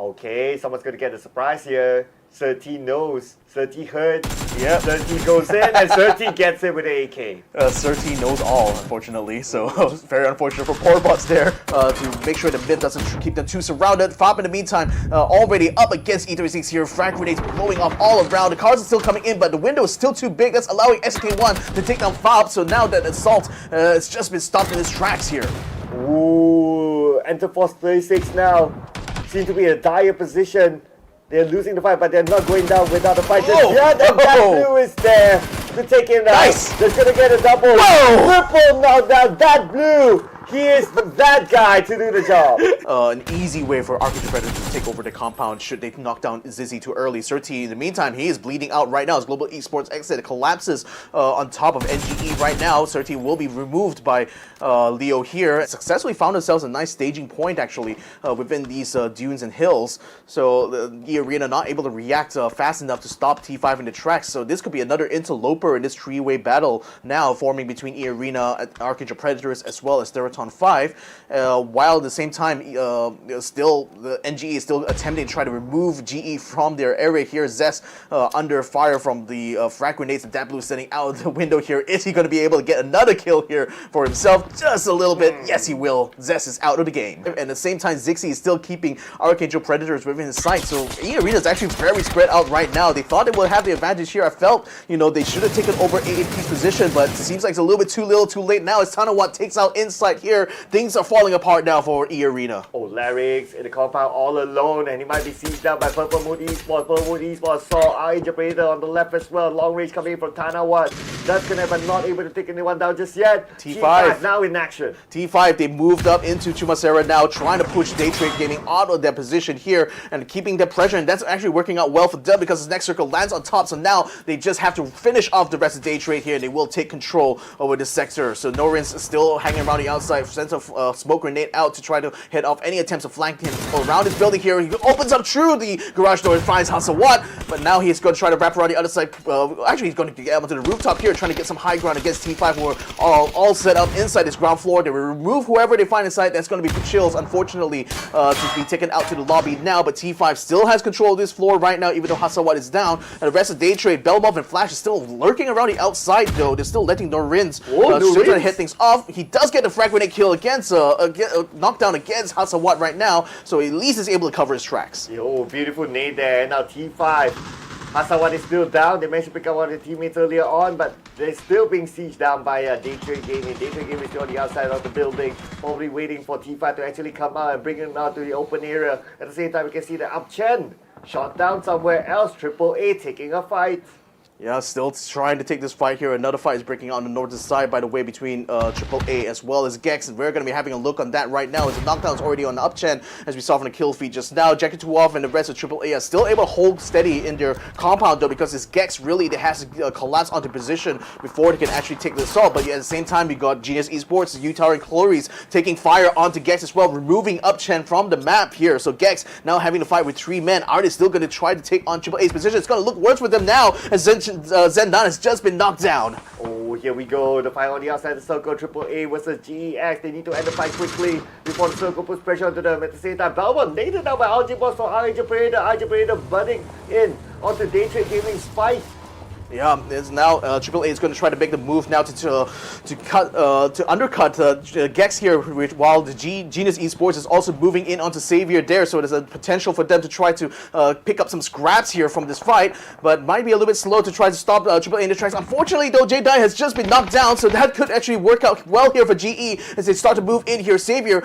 Okay, someone's going to get a surprise here. 13 knows, 13 heard, Yep. 13 goes in, and 13 gets it with an AK. 13 knows all, unfortunately, so very unfortunate for poor bots there to make sure the mid doesn't keep them too surrounded. FIVE in the meantime already up against E36 here. Frag grenades blowing off all around. The cars are still coming in, but the window is still too big. That's allowing SK1 to take down FIVE, so now that assault it's just been stopped in its tracks here. Ooh, Enter Force 36 now. Seem to be in a dire position. They're losing the fight, but they're not going down without a fight. Oh! Yeah, that blue is there to take him down. Nice! They're gonna get a double. Whoa! Triple knockdown. That blue, he is that guy to do the job. An easy way for Arkangel Predator to take over the compound should they knock down Zizzy too early. Certi, in the meantime, he is bleeding out right now as Global Esports Xsset collapses on top of NGE right now. Certi will be removed by Leo here. Successfully found themselves a nice staging point actually within these dunes and hills. So the eArena not able to react fast enough to stop T5 in the tracks. So this could be another interloper in this three-way battle now forming between eArena, Arkangel Predators, as well as Theerathon FIVE. While at the same time, still the NGE is still attempting to try to remove GE from their area here. Zest under fire from the frag grenades that Blue is sending out the window here. Is he going to be able to get another kill here for himself? Just a little bit. Yes, he will. Zest is out of the game. And at the same time, Zixi is still keeping Arkangel Predators within his sight. So eArena is actually very spread out right now. They thought they would have the advantage here. I felt, they should have taken over AAP's position, but it seems like it's a little bit too little too late now. As Tanawat takes out Insight here, things are falling apart now for eArena. Oh, Larryx in the compound all alone, and he might be seized down by Purple Moon Esports. Purple Moon Esports saw Arkangel Predator on the left as well. Long range coming in from Tanawat. That's gonna but not able to take anyone down just yet. T5 now in action. T5, they moved up into Chumacera now, trying to push Daytrade Gaming out of their position here and keeping their pressure, and that's actually working out well for them because his next circle lands on top, so now they just have to finish off the rest of Daytrade here and they will take control over this sector. So Norin's still hanging around the outside, sends a smoke grenade out to try to head off any attempts to flank him around his building here. He opens up through the garage door and finds Hasawat, but now he's going to try to wrap around the other side. Actually, he's going to get onto the rooftop here, trying to get some high ground against T5, who are all set up inside this ground floor. They will remove whoever they find inside. That's going to be for Chills, unfortunately, to be taken out to the lobby now, but T5 still has control of this floor right now, even though Hasawat is down. And the rest of Daytrade, Belmov and Flash is still lurking around the outside, though. They're still letting Norin's still trying to hit things off. He does get the frag grenade kill against, knockdown against Hasawat right now, so at least is able to cover his tracks. Yo, beautiful nade there. Now T5. Hasawat is still down. They managed to pick up one of the teammates earlier on, but they're still being sieged down by Daytrade Gaming. Daytrade Gaming is still on the outside of the building, probably waiting for T5 to actually come out and bring him out to the open area. At the same time, we can see the Upchen shot down somewhere else. AAA taking a fight. Yeah, still trying to take this fight here. Another fight is breaking out on the northern side, by the way, between AAA as well as Gex. And we're going to be having a look on that right now as the knockdown is already on the upchen, as we saw from the kill feed just now. Jackatuov and the rest of AAA are still able to hold steady in their compound, though, because it's Gex really that has to collapse onto position before they can actually take the assault. But at the same time, we got Genius Esports, Utah, and Chloris taking fire onto Gex as well, removing upchen from the map here. So Gex now having to fight with 3 men. Are they still going to try to take on AAA's position? It's going to look worse for them now as Zendan has just been knocked down. Oh, here we go. The fight on the outside of the circle. AAA versus GEX. They need to end the fight quickly before the circle puts pressure onto them. At the same time, Belmont nated down by Algebos for Arkangel Predator. Arkangel Predator butting in onto Daytrade Gaming's fight. Yeah, it's now AAA is going to try to make the move now to undercut Gex here, while the Genius Esports is also moving in onto Savior there. So there's a potential for them to try to pick up some scraps here from this fight, but might be a little bit slow to try to stop AAA in the tracks. Unfortunately, though, J-Dye has just been knocked down, so that could actually work out well here for GE as they start to move in here. Savior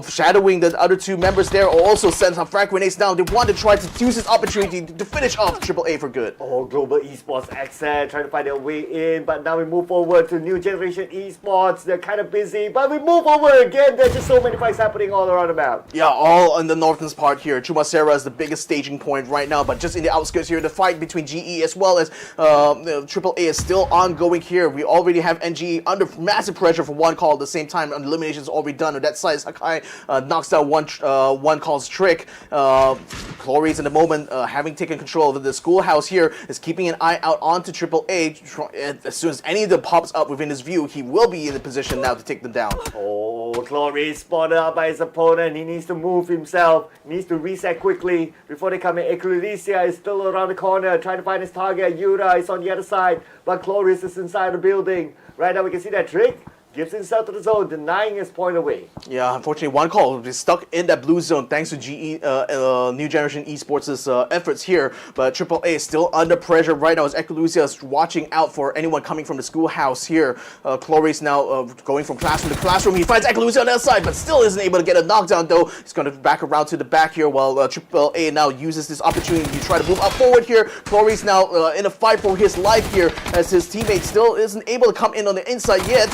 shadowing the other 2 members there, also sends some frag grenades down. They want to try to use this opportunity to finish off AAA for good. Oh, Global Esports Xsset trying to find their way in, but now we move forward to new Generation Esports. They're kind of busy, but we move over again. There's just so many fights happening all around the map. Yeah, all on the northern part here. Chumacera is the biggest staging point right now, but just in the outskirts here, the fight between GE as well as AAA is still ongoing here. We already have NGE under massive pressure for one call at the same time. Elimination is already done on that side. Sakai knocks down one call's trick. Chloris in the moment, having taken control of the schoolhouse here, is keeping an eye out on onto Triple A. And as soon as any of them pops up within his view, he will be in the position now to take them down. Oh, Chloe spotted out by his opponent. He needs to move himself. He needs to reset quickly before they come in. Eclipsia is still around the corner, trying to find his target. Yura is on the other side, but Chloris is inside the building. Right now we can see that Trick gives himself to the zone, denying his point away. Yeah, unfortunately, one call will be stuck in that blue zone thanks to New Generation Esports' efforts here. But Triple A is still under pressure right now as Ecolusia is watching out for anyone coming from the schoolhouse here. Chloris now going from classroom to classroom. He finds Ecolusia on the other side, but still isn't able to get a knockdown though. He's going to back around to the back here while Triple A now uses this opportunity to try to move up forward here. Chloris now in a fight for his life here as his teammate still isn't able to come in on the inside yet.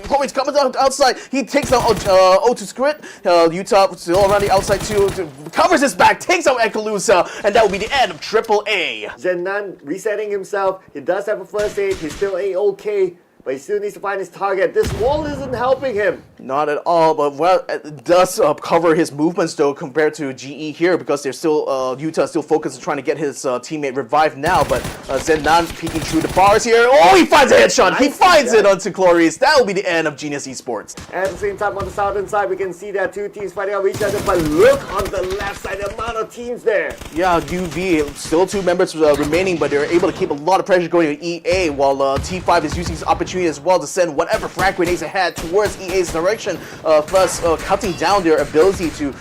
Chloris coming outside. He takes out O2 Squid. Utah still around the outside too. Covers his back, takes out Ekalusa, and that will be the end of Triple A. Zenan resetting himself. He does have a first aid. He's still A-OK. But he still needs to find his target. This wall isn't helping him. Not at all, but well, it does cover his movements though compared to GE here because they're still Utah still focused on trying to get his teammate revived now. But Zenan peeking through the bars here. Oh, he finds a headshot. He finds it onto Chloris. That will be the end of Genius Esports. At the same time, on the southern side, we can see that two teams fighting over each other. But look on the left side, the amount of teams there. Yeah, UV still two members remaining, but they're able to keep a lot of pressure going to EA while T5 is using this opportunity as well to send whatever frag grenades ahead towards EA's direction, thus cutting down their ability to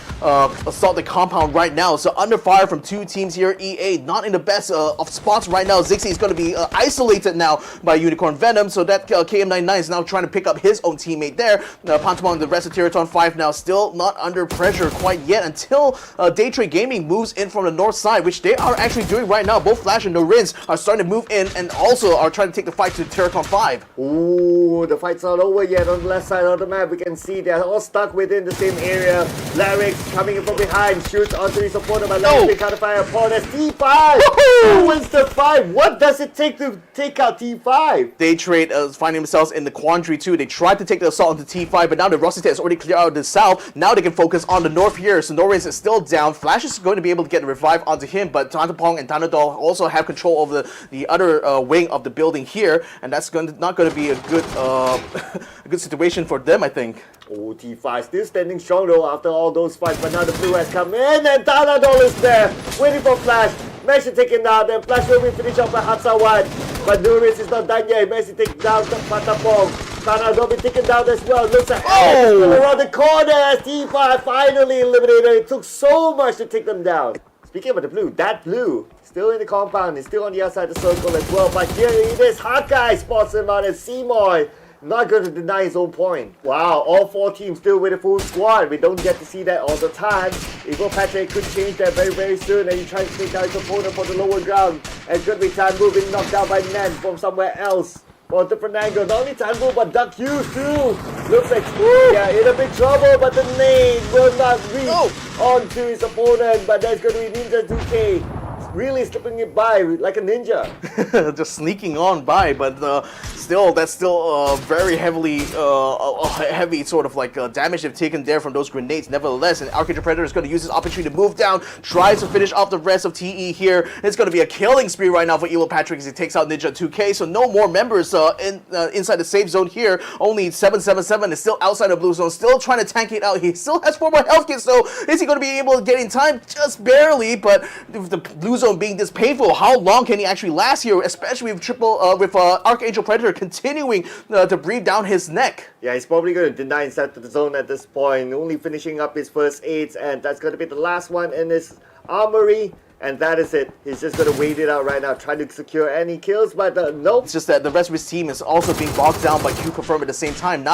assault the compound right now. So under fire from two teams here, EA not in the best of spots right now. Zixi is going to be isolated now by Unicorn Venom, so that KM99 is now trying to pick up his own teammate there. Pantomime and the rest of Theerathon FIVE now still not under pressure quite yet until Daytrade Gaming moves in from the north side, which they are actually doing right now. Both Flash and Norins are starting to move in and also are trying to take the fight to Theerathon FIVE. Ooh, the fight's not over yet. On the left side of the map, we can see they're all stuck within the same area. Larix coming in from behind, shoots onto his opponent, but Larix being counterfired upon as T5. Who wins the fight? What does it take to take out T5? Daytrade finding themselves in the quandary too. They tried to take the assault onto T5, but now the Rosita has already cleared out the south. Now they can focus on the north here. So Norris is still down. Flash is going to be able to get a revive onto him, but Tantapong and Tanadol also have control over the other wing of the building here, and that's not going to be a good a good situation for them, I think. Oh, T5 still standing strong though after all those fights, but now the blue has come in and Tanadol is there, waiting for Flash. Managed to take him down, then Flash will be finished off by Hatsawan. But Nuris is not done yet. He managed to take down Patapong. Tanadol be taken down as well. Looks like around the corner as T5 finally eliminated. It took so much to take them down. Speaking of the blue, that blue still in the compound, is still on the outside of the circle as well. But here it is, Hawkeye spots him out as Seymour. Not going to deny his own point. Wow, all four teams still with a full squad. We don't get to see that all the time. Evil Patrick could change that very, very soon, and he tries to take out his opponent for the lower ground. And good be Tanbu being knocked down by Nen from somewhere else. For a different angle. Not only Tanbu, but Duck Hughes too. Looks like yeah, in a big trouble, but the nade will not reach onto his opponent. But there's going to be Ninja 2K. Really slipping it by like a ninja. Just sneaking on by, but still, that's still very heavily heavy sort of like damage they've taken there from those grenades. Nevertheless, and Arkangel Predator is going to use this opportunity to move down, tries to finish off the rest of TE here. It's going to be a killing spree right now for Evil Patrick as he takes out Ninja 2K. So no more members inside the safe zone here. Only 777 is still outside the blue zone, still trying to tank it out. He still has 4 more health kits, so is he going to be able to get in time? Just barely, but with the blue zone being this painful, how long can he actually last here, especially with Arkangel Predator continuing to breathe down his neck? Yeah, he's probably going to deny inside the zone at this point, only finishing up his first aids, and that's going to be the last one in his armory. And that is it. He's just going to wait it out right now, trying to secure any kills, but nope. It's just that the rest of his team is also being bogged down by QConfirm at the same time.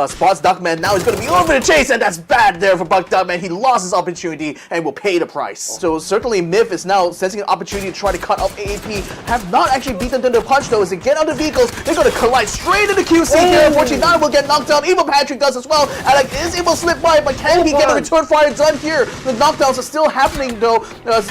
Spots Duckman now is going to be over the chase, and that's bad there for Buck Duckman. He lost his opportunity and will pay the price. So certainly Myth is now sensing an opportunity to try to cut off AAP. Have not actually beaten them to the punch though. As they get on the vehicles, they're going to collide straight into QC here. Unfortunately, Nana will get knocked down. Evil Patrick does as well. Alec is able to slip by, but can he get a return fire done here? The knockdowns are still happening though.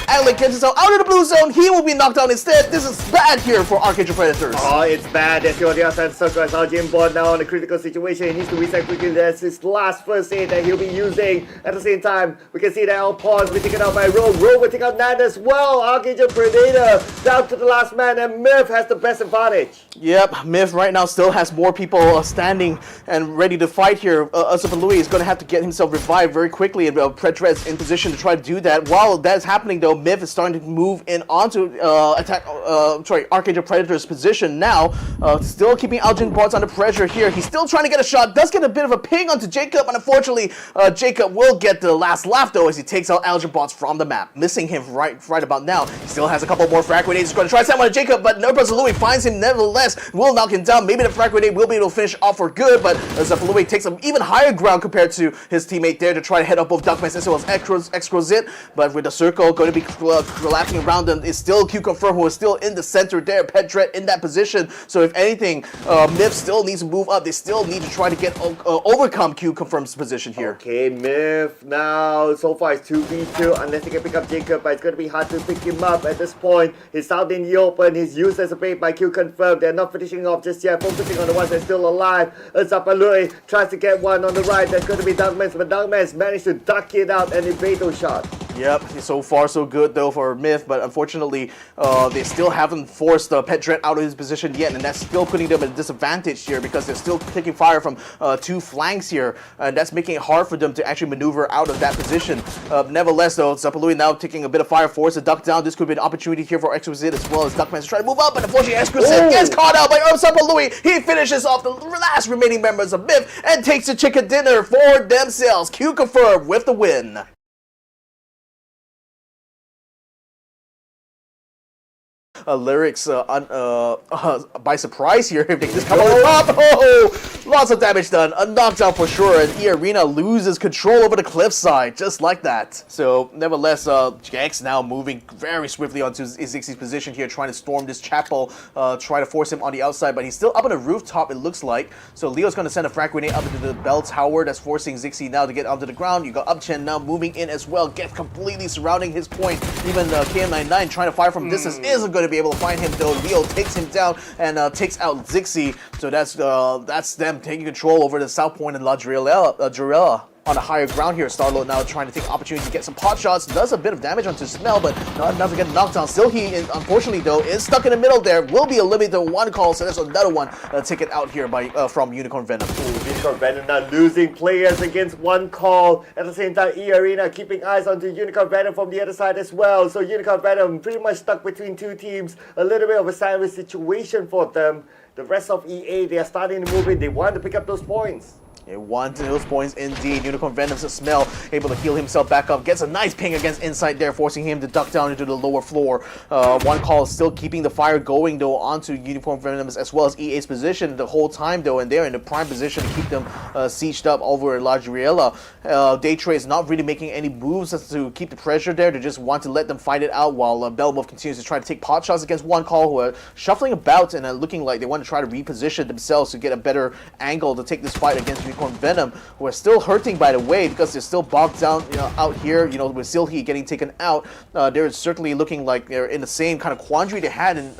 Alec gets himself out of the blue zone. He will be knocked down instead. This is bad here for Arkangel Predators. Oh, it's bad. That's on the outside circle as our Jim Bond now in a critical situation. He needs to reset quickly. That's his last first aid that he'll be using. At the same time, we can see that our pawns will be taken out by Rogue. Rogue will take out Nan as well. Arkangel Predator down to the last man, and Myth has the best advantage. Yep, Myth right now still has more people standing and ready to fight here. Usurper Louis is going to have to get himself revived very quickly, and Predred's in position to try to do that. While that's happening though, Myth is starting to move in onto Arkangel Predator's position now. Still keeping Algin Bots under pressure here. He's still trying to get a shot, does get a bit of a ping onto Jacob, and unfortunately Jacob will get the last laugh though as he takes out Algin Bots from the map, missing him right about now. He still has a couple more frag grenades. He's going to try to send one to Jacob, but Usurper Louis finds him nevertheless, will knock him down. Maybe the frag grenade will be able to finish off for good, but Usurper Louis takes some even higher ground compared to his teammate there to try to head up both Duckmans as well as Exquisite, but with the circle going to be collapsing around them, it's still QConfirm who is still in the center there, Pedret in that position. So if anything, Myth still needs to move up. They still need to try to get overcome QConfirm's position here. Okay, Myth now, so far it's 2v2 unless they can pick up Jacob, but it's going to be hard to pick him up at this point. He's out in the open, he's used as a bait by QConfirm. They're not finishing off just yet, focusing on the ones that are still alive. Zapalui tries to get one on the right, that's going to be Duckmans, but Duckmans managed to duck it out and evade those shots. Yep, so far so good though for Myth, but unfortunately they still haven't forced Pedret out of his position yet, and that's still putting them at a disadvantage here because they're still taking fire from two flanks here, and that's making it hard for them to actually maneuver out of that position. Nevertheless though, Zapalui now taking a bit of fire force to duck down. This could be an opportunity here for Exquisite as well as Duckman to try to move up, but unfortunately Exquisite gets caught out by Zapalui. He finishes off the last remaining members of Myth and takes the chicken dinner for themselves. QConfirm with the win. Lyrics by surprise here if they just come on top. Oh, lots of damage done. A knockdown for sure, and eArena loses control over the cliffside just like that. So nevertheless, Jax now moving very swiftly onto Zixie's position here, trying to storm this chapel, try to force him on the outside, but he's still up on the rooftop it looks like. So Leo's going to send a frag grenade up into the bell tower that's forcing Zixie now to get onto the ground. You got Upchen now moving in as well, gets completely surrounding his point. Even KM99 trying to fire from distance isn't going to be able to find him though. Leo takes him down and takes out Zixie. So that's them taking control over the south point and La Jurella. On a higher ground here, Starlord now trying to take opportunity to get some pot shots. Does a bit of damage onto Smell, but not enough to get knocked down. Still, he unfortunately though is stuck in the middle there. Will be eliminated to one call, so there's another one taken out here by from Unicorn Venom. Ooh, Unicorn Venom now losing players against one call. At the same time, eArena keeping eyes onto Unicorn Venom from the other side as well. So Unicorn Venom pretty much stuck between two teams. A little bit of a sideways situation for them. The rest of EA, they are starting to move in. They want to pick up those points. It wanted those points indeed. Unicorn Venom's Smell able to heal himself back up. Gets a nice ping against Insight there, forcing him to duck down into the lower floor. One call is still keeping the fire going though onto Unicorn Venom's as well as EA's position the whole time though, and they're in the prime position to keep them sieged up over La Juriella. Daytrade is not really making any moves as to keep the pressure there. They just want to let them fight it out while Belmov continues to try to take pot shots against one call, who are shuffling about and looking like they want to try to reposition themselves to get a better angle to take this fight against Unicorn Venom, who are still hurting by the way because they're still bogged down out here, with Silhi getting taken out. They're certainly looking like they're in the same kind of quandary they had in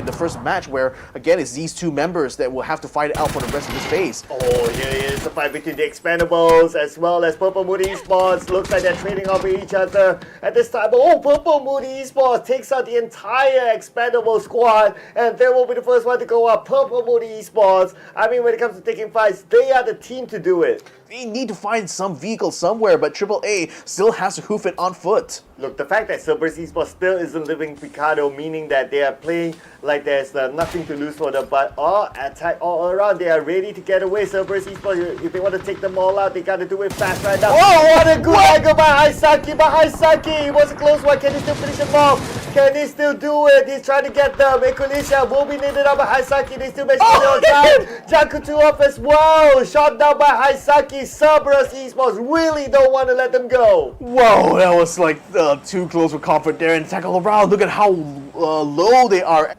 the first match, where again it's these two members that will have to fight it out for the rest of this phase. Oh, here is the fight between the Expendables as well as Purple Moody Esports. Looks like they're trading off each other at this time. Oh, Purple Moody Esports takes out the entire Expendable squad, and they will be the first one to go up. Purple Moody Esports, I mean, when it comes to taking fights, they are the team to do it. They need to find some vehicle somewhere, but AAA still has to hoof it on foot. Look, the fact that CERBERUS Esports still isn't living Picado, meaning that they are playing like there's nothing to lose for them, but all attack all around, they are ready to get away. CERBERUS Esports, if they want to take them all out, they got to do it fast right now. Oh, what a good angle by Haisaki, It was a close one. Can he still finish him off? Can he still do it? He's trying to get them. Equalicia will be needed out by Haisaki. They still manage to on time. Jankutu off as well. Shot down by Haisaki. Cerberus Esports really don't want to let them go. Whoa, that was like too close for comfort there and tackle around. Look at how low they are.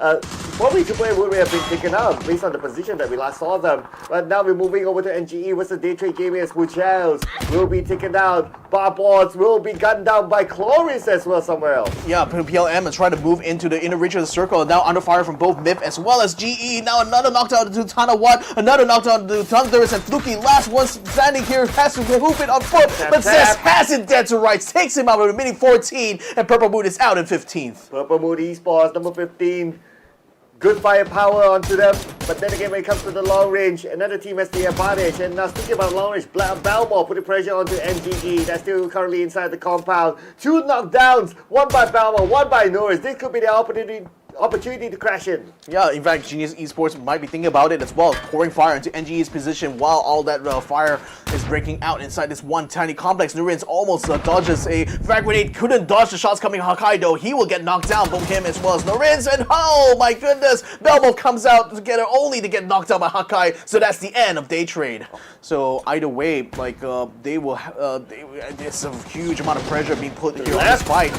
Probably AAA would have been taken out based on the position that we last saw them. But now we're moving over to NGE with the Daytrade Gaming as Wuchels will be taken out. Barboards will be gunned down by Chloris as well somewhere else. Yeah, PLM is trying to move into the inner reach of the circle. Now under fire from both MIP as well as GE. Now another knockdown to Tanawan, another knockdown to Thunderous and Fluky. Last one standing here has to hoop it on foot, but Zest has it dead to rights, takes him out with a minute 14, and Purple Moon is out in 15th. Purple Moon Esports, number 15. Good firepower onto them, but then again when it comes to the long range, another team has the advantage. And now speaking about long range, Balmore putting pressure onto NGE. That's still currently inside the compound. 2 knockdowns, one by Balmore, one by Norris. This could be the opportunity to crash in. Yeah, in fact, Genius Esports might be thinking about it as well, pouring fire into NGE's position while all that fire is breaking out inside this one tiny complex. Nurin's almost dodges a frag grenade, couldn't dodge the shots coming Hokkaido. He will get knocked down, both him as well as Nurin's, and oh my goodness, Belmo comes out together only to get knocked down by Hakkai, so that's the end of Daytrade. So either way, like they will, there's a huge amount of pressure being put here on this fight.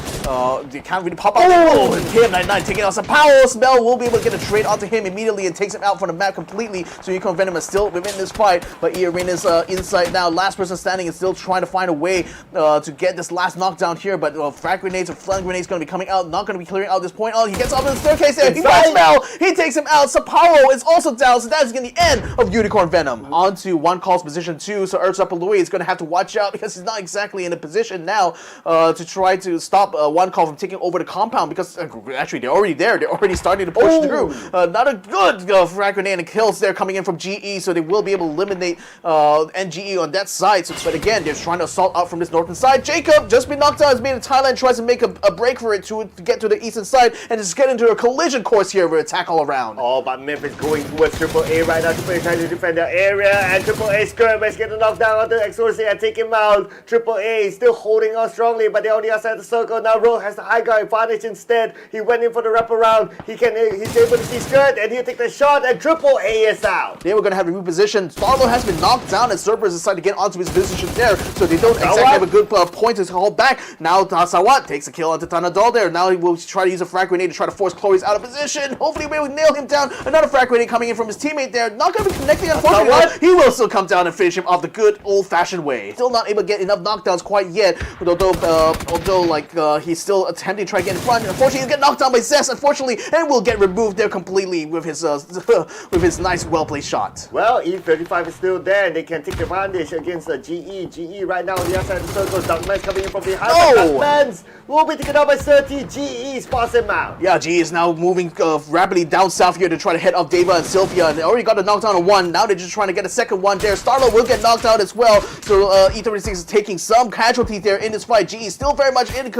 They can't really pop out. Oh, and KM99 taking out some power. Smell will be able to get a trade onto him immediately and takes him out from the map completely. So Venom is still within this fight, but eArena's inside now. Last person standing is still trying to find a way to get this last knockdown here, but frag grenades or flame grenades going to be coming out, not going to be clearing out this point. Oh, he gets up in the staircase there. He finds Smell. He takes him out. Saparo is also down, so that's going to be the end of Unicorn Venom. On to One Call's position 2, so Erzapalui is going to have to watch out because he's not exactly in a position now to try to stop One Call from taking over the compound, because actually they're already there. They're already starting to push through. Not a good frag grenade and kills there coming in from GE, so they will be able to eliminate NGE on that side. So, but again, they're trying to assault out from this northern side. Jacob just been knocked out. Has been in Thailand, tries to make a break for it to get to the eastern side and just get into a collision course here with attack all around. Oh, but Memphis going towards AAA right now. AAA trying to defend their area, and AAA skirmish getting knocked down onto Exorcy and take him out. AAA still holding on strongly, but they're on the outside of the circle. Now Ro has the high guard advantage instead. He went in for the wraparound. He's able to see Skirt, and he'll take the shot, and AAA is out. They were going to have a reposition. Starlo has been knocked down, and Cerberus decided to get onto his position there, so they don't exactly have a good point to hold back. Now Sawat takes a kill onto Tanadol there. Now he will try to use a frag grenade to try to force Chloris out of position. Hopefully we will nail him down. Another frag grenade coming in from his teammate there. Not going to be connecting, unfortunately. He will still come down and finish him off the good old-fashioned way. Still not able to get enough knockdowns quite yet, although he's still attempting to try to get in front. Unfortunately, he'll get knocked down by Zest, unfortunately, and will get removed there completely with his nice, well-placed shot. Well, E35 is still there, and they can take advantage against GE. GE right now on the outside of the circle. Darkman's coming in from behind. Darkman's will be taken out by 30. GE spots him out. Yeah, GE is now moving rapidly down south here to try to head up Deva and Sylvia. And they already got a knockdown on one. Now they're just trying to get a second one there. Starlo will get knocked out as well. So E36 is taking some casualties there in this fight. GE is still very much in a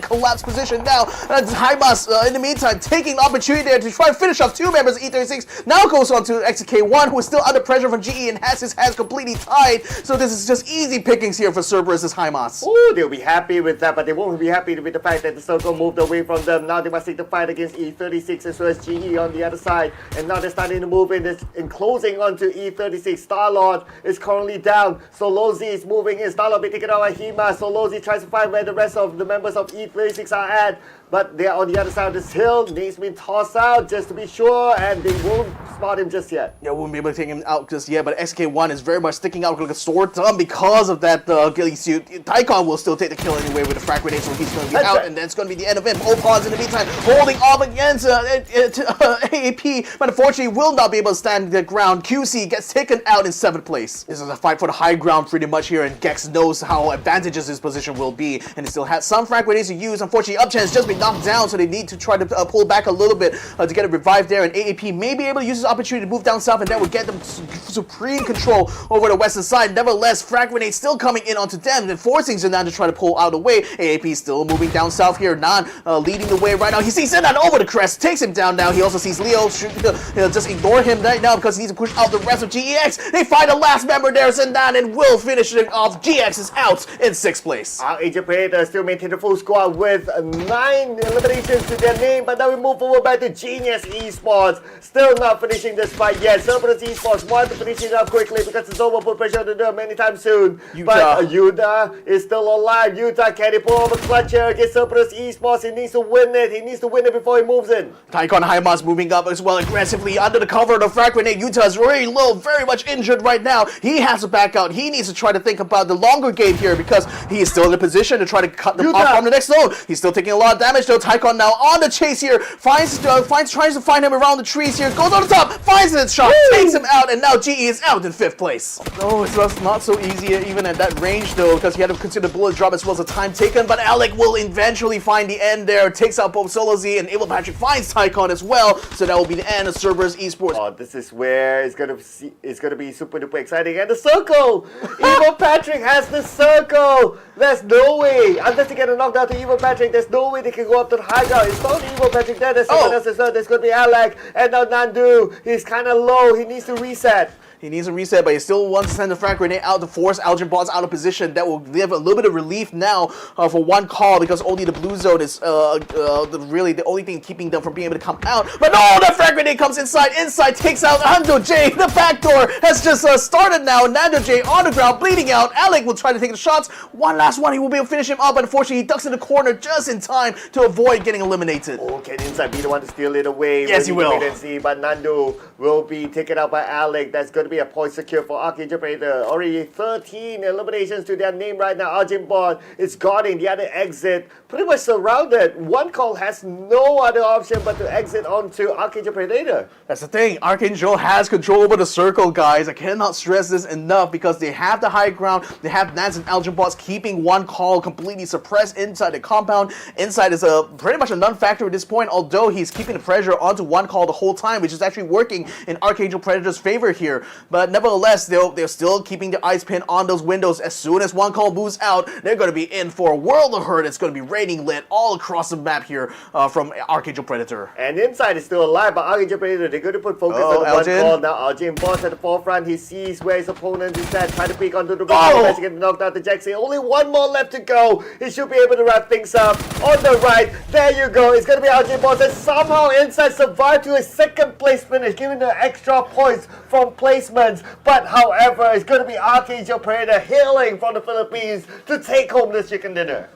collapse position now. And Haimas, in the meantime, taking the opportunity there to try to finish off 2 members of E36. Now goes on to XK1, who is still under pressure from GE and has his hands completely tied. So this is just easy pickings here for Cerberus' Haimas. Oh, they'll be happy with that, but they won't be happy with the fact that the circle moved away from them. Now they must take the fight against E36 as well as GE on the other side. And now they're starting to move in, closing onto E36. Starlord is currently down. Solozi is moving in. Starlord be taken out by Hima. Solozi tries to find where the rest of the members of E36 are at. But they're on the other side of this hill. Nate's been tossed out just to be sure, and they won't spot him just yet. Yeah, won't be able to take him out just yet, but SK1 is very much sticking out like a sore thumb because of that ghillie suit. Taikon will still take the kill anyway with the frag grenade, so he's going to be out, and that's going to be the end of him. Opons in the meantime holding off against AAP, but unfortunately will not be able to stand the ground. QC gets taken out in 7th place. This is a fight for the high ground pretty much here, and Gex knows how advantageous his position will be, and he still has some frag grenades to use. Unfortunately, Upchan's just been knocked down, so they need to try to pull back a little bit to get a revive there, and AAP may be able to use this opportunity to move down south, and that would get them supreme control over the western side. Nevertheless, frag grenades still coming in onto them and forcing Zenan to try to pull out away. AAP still moving down south here. Nan leading the way right now. He sees Zenan over the crest, takes him down now. He also sees Leo just ignore him right now because he needs to push out the rest of GEX. They find the last member there, Zenan, and will finish it off. GX is out in 6th place. Arkangel Predator still maintain the full squad with 9 13 eliminations to their name, but now we move forward back to Genius Esports. Still not finishing this fight yet. CERBERUS Esports want to finish it up quickly because it's over, put pressure on the door many times soon. But Utah is still alive. Utah, can he pull off a clutch here against CERBERUS Esports? He needs to win it. He needs to win it before he moves in. Taikon Haimas moving up as well aggressively under the cover of the frag grenade. Utah is very low, very much injured right now. He has to back out. He needs to try to think about the longer game here because he is still in a position to try to cut them off from the next zone. He's still taking a lot of damage though. Taikon now on the chase here. Tries to find him around the trees here. Goes on the top, finds the shot, takes him out, and now GE is out in 5th place. Oh, it's not so easy even at that range though, because he had to consider bullet drop as well as the time taken, but Alec will eventually find the end there. Takes out both Solo Z and Evil Patrick finds Taikon as well, so that will be the end of CERBERUS Esports. Oh, this is where it's gonna be super duper exciting. And the circle! Evil Patrick has the circle! There's no way! Unless they get a knockdown to Evil Patrick, there's no way they can go up to the high ground. It's not Evil Patrick there, there's someone else as well. There's gonna be Alec, and now Nandu. He's kinda low, he needs to reset. He needs a reset, but he still wants to send the frag grenade out to force Algin Bots out of position. That will give a little bit of relief now for one call, because only the blue zone is really the only thing keeping them from being able to come out. But no, the frag grenade comes inside, takes out Nando J. The back door has just started now. Nando J on the ground, bleeding out. Alec will try to take the shots. One last one, he will be able to finish him up, but unfortunately he ducks in the corner just in time to avoid getting eliminated. Oh, can Inside be the one to steal it away? Yes, he will. Wait and see, but Nando will be taken out by Alec. That's going to be a point secure for Arkangel Predator. Already 13 eliminations to their name right now. Arjun Bond is guarding the other exit, pretty much surrounded. One call has no other option but to exit onto Arkangel Predator. That's the thing. Arkangel has control over the circle, guys. I cannot stress this enough because they have the high ground. They have Nance and Algin Bots keeping one call completely suppressed inside the compound. Inside is pretty much a non-factor at this point, although he's keeping the pressure onto one call the whole time, which is actually working in Arkangel Predator's favor here. But nevertheless, they're still keeping the ice pin on those windows. As soon as one call moves out, they're going to be in for a world of hurt. It's going to be raining lit all across the map here from Arkangel Predator. And Inside is still alive, but Arkangel Predator, they're going to put focus on the one call. Now Arjun Boss at the forefront. He sees where his opponent is at. Try to peek onto the window. To get knocked out to Jackson. Only one more left to go. He should be able to wrap things up. On the right, there you go. It's going to be Arjun Boss. And somehow Inside survived to a second place finish, giving the extra points from placements. But however, it's going to be Arkangel Predator hailing from the Philippines to take home this chicken dinner.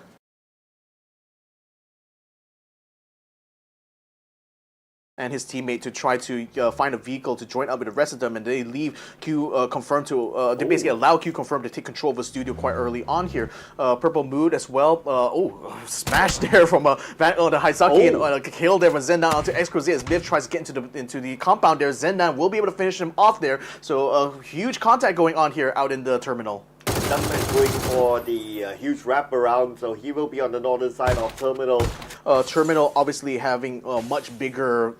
And his teammate to try to find a vehicle to join up with the rest of them, and they leave QConfirm to they basically allow QConfirm to take control of the studio quite early on here. Purple Mood as well. Smash there from the Haizaki and kill there from Zendan onto X-Cruze as Biff tries to get into the compound there. Zendan will be able to finish him off there. So huge contact going on here out in the terminal. Dustman is going for the huge wraparound, so he will be on the northern side of Terminal. Terminal obviously having much bigger